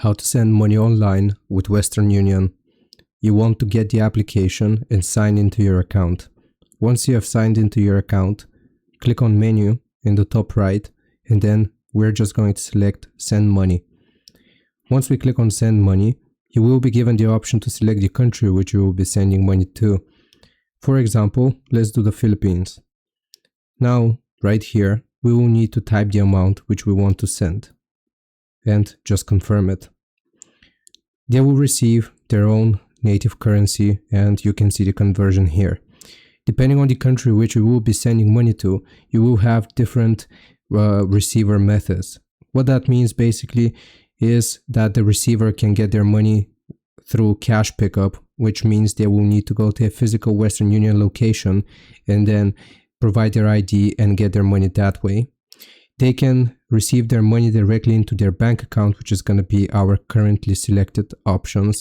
How to send money online with Western Union. You want to get the application and sign into your account. Once you have signed into your account, click on menu in the top right, and then we're just going to select send money. Once we click on send money, you will be given the option to select the country which you will be sending money to. For example, let's do the Philippines. Now, right here, we will need to type the amount which we want to send and just confirm it. They will receive their own native currency, and you can see the conversion here. Depending on the country which you will be sending money to, you will have different receiver methods. What that means basically is that the receiver can get their money through cash pickup, which means they will need to go to a physical Western Union location and then provide their ID and get their money that way. They can receive their money directly into their bank account, which is going to be our currently selected option.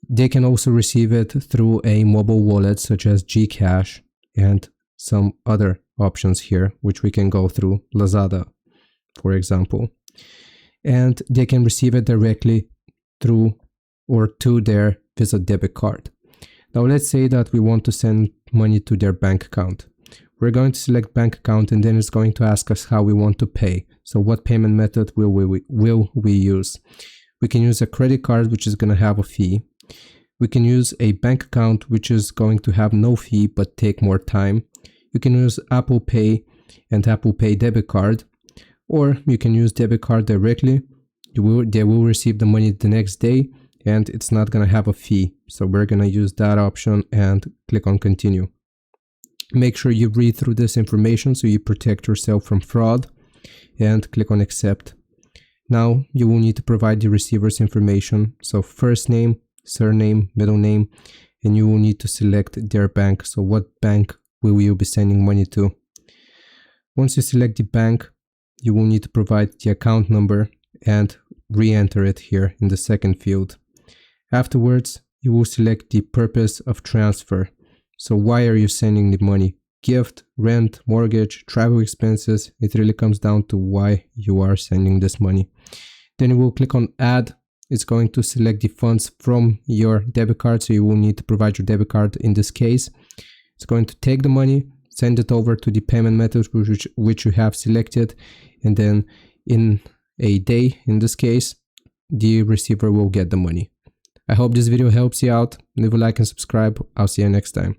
They can also receive it through a mobile wallet such as GCash and some other options here, which we can go through Lazada, for example. And they can receive it directly through or to their Visa debit card. Now let's say that we want to send money to their bank account. We're going to select bank account, and then it's going to ask us how we want to pay. So what payment method will we use? We can use a credit card, which is going to have a fee. We can use a bank account, which is going to have no fee but take more time. You can use Apple Pay and Apple Pay debit card, or you can use debit card directly. They will receive the money the next day, and it's not going to have a fee. So we're going to use that option and click on continue. Make sure you read through this information so you protect yourself from fraud, and click on accept. Now you will need to provide the receiver's information. So first name, surname, middle name, and you will need to select their bank. So what bank will you be sending money to? Once you select the bank, you will need to provide the account number and re-enter it here in the second field. Afterwards, you will select the purpose of transfer. So why are you sending the money? Gift, rent, mortgage, travel expenses. It really comes down to why you are sending this money. Then you will click on add. It's going to select the funds from your debit card. So you will need to provide your debit card in this case. It's going to take the money, send it over to the payment method which you have selected. And then in a day, in this case, the receiver will get the money. I hope this video helps you out. Leave a like and subscribe. I'll see you next time.